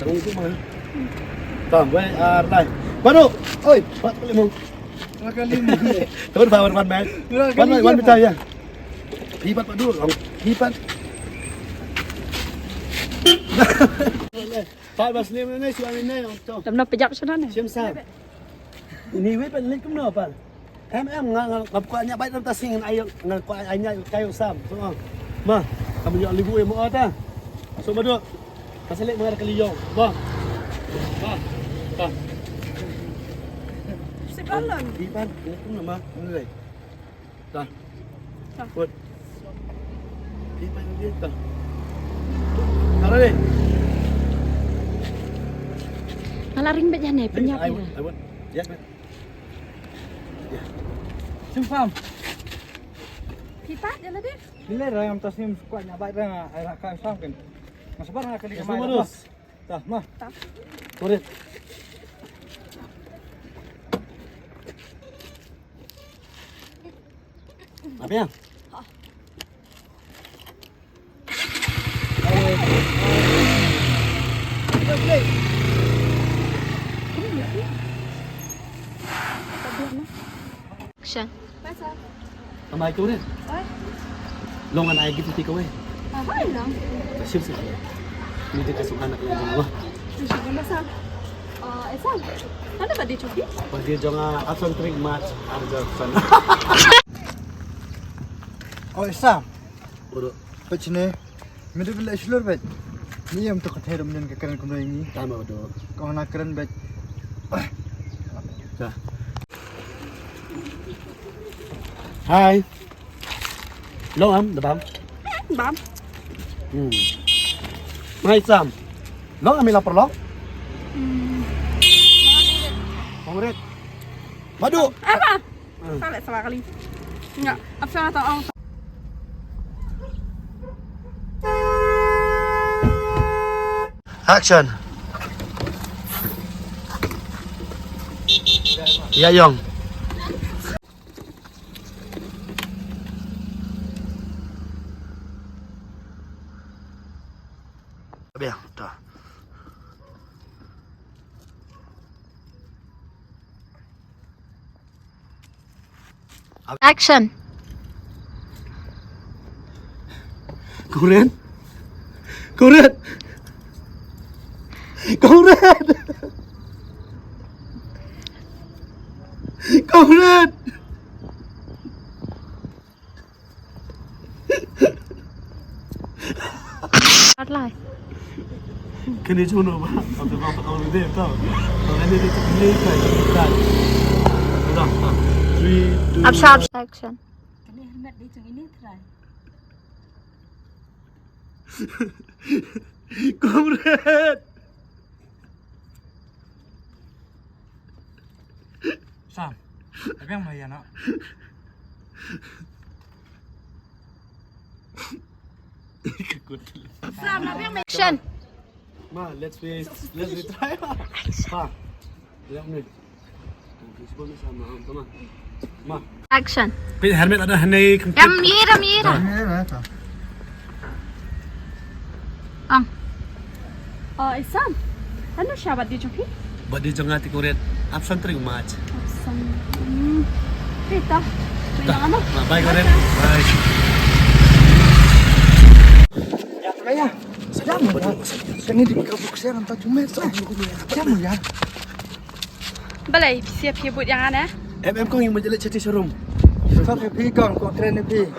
Kung itu mah. Tambah arlay. Baru. Oi, Pak Limong. Nakalima. Teman power man man. Wan percaya. Lipat Pak dulu. Lipat. Pak Baslim ini suami ini. Làm nó phải dập cho nó này. Siam sao? Ini wei pen lek kumno Pak. Em ngap ko anya bai tam tasing ayo ngal ko anya kayo sam. So ma, kamu yo libu mo ata. So madu. Kasalik mga kaliyong. Ba. Ba. Ba. Sekolah. Lipat, lek kumno ma. Ano dai? Ta. Put. Lipat dito. Tara deh. Malah ring bet jane penyap. I want. Ya, man. Simpam. Kita jalan deh. Nilai rayam tasnim kuatnya baik dengan air kau samkin. Masa barang kali Yes, kemana? Marus. Tah, mah. Kurit. Apa ya? Action. Sama itu deh. Longan air gitu tika weh. Apa lang? Siap sih. Ini dia kasih anak lagi wah. Sudah masak. Esam. Ada apa di coki? Bagi jangan action trick match harga sana. Oh, Isam. Bro, Pecine. Medu bila islur bet. Ni yang tu kata ramdan ke keren kuno ini. tama bro. Kau nak keren bet. Dah. Hai. Long am, the bam. Bám. Mai Sam. Long am lapor long. Kongret. Madu. Apa? Salah salah kali. Enggak. Apa salah tahu? Action. Ya Yong. Biar, dah. Action. Kuret. Kuret. Kuret. Kuret. Bắt lại. Cái này chú nó mà, ông đi đâu? Ông đi đi đi phải phải. Rồi, 3, 2. Absab. Action. Ini hendak di cung ini terai. Kuret. Sam. Tapi yang mana nak? Action. Ma, let's try. Pa. Lihat ni. Kita sama sama. Ma. Action. Pilih helmet ada henai. Ram yira. Ni lah tak. Ang. Esam. Ano siya ba di coki? Badi jangan hati kuret. Absen tering match. Esam. Kita. Bilang ano? Bye kuret. Bye. Ya, kaya. Sedang ya. Sini di kabuk saya nampak cuma tu. Macam ya. Balai siap siap buat yang ana. Em kau yang menjelat chatting showroom. Sat happy kau keren happy.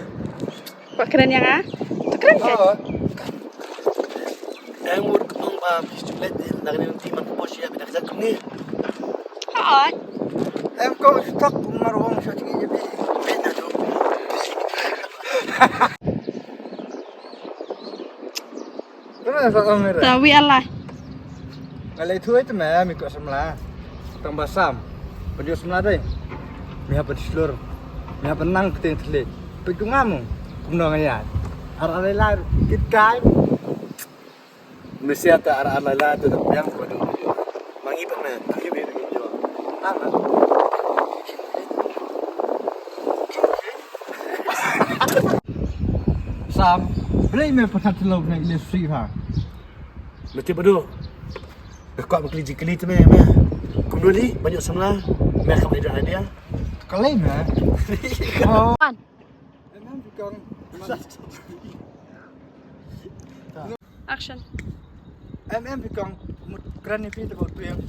Kok keren yang ah? Tu keren kan? Oh. Em urut kong biscuit nak ni nanti man bos ya bidak zakum ni. Hai. Em kau stok marwong syuting je bi. Benda tu. Kenapa tak tahu merah? Tahu Allah. Kalau itu mah mikro semula. Tambah sam. Penjual semula deh. Miha pada seluruh. Miha penang keting telit. Pergi ngamu. Kumno ngayat. Arah lar kita. Mesti ada arah lala tu yang bodoh. Mangi pernah. Ayo biar video. Apa? Sam. Beli me pernah terlalu nak industri ha. Mesti bodoh. Kau berkeli-keli tu meh. Kemudian ni banyak semula. Meh kau ada dia. Kalai meh. Oh. One. Emang bikang. Action. Bikang keren ni tu tu yang.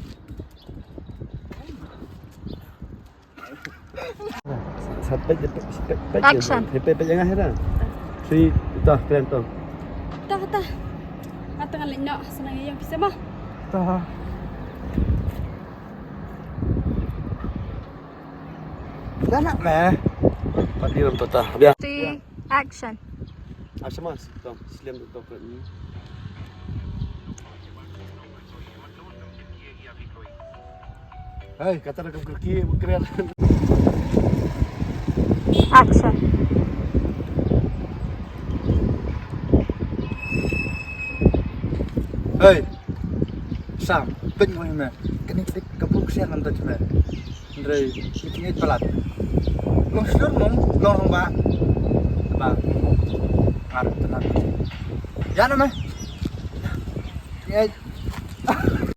Sampai Action. Sampai jangan heran. Si dah keren tu. Tah. Atau ngalih nak senang yang bisa mah. Tah. Dah nak meh. Padi ram tu tah. Biar. Action. Asal mas. Tu Islam tu keren ni. Hai, kata nak kerki keren. Action. Hey, Sam, pin mo meh. Kini tik kapuk siya nang touch meh. Ndray, ikingit palat. Long slur mong, long ba? Ba. Ngarap tenan. Yan meh. Ngit.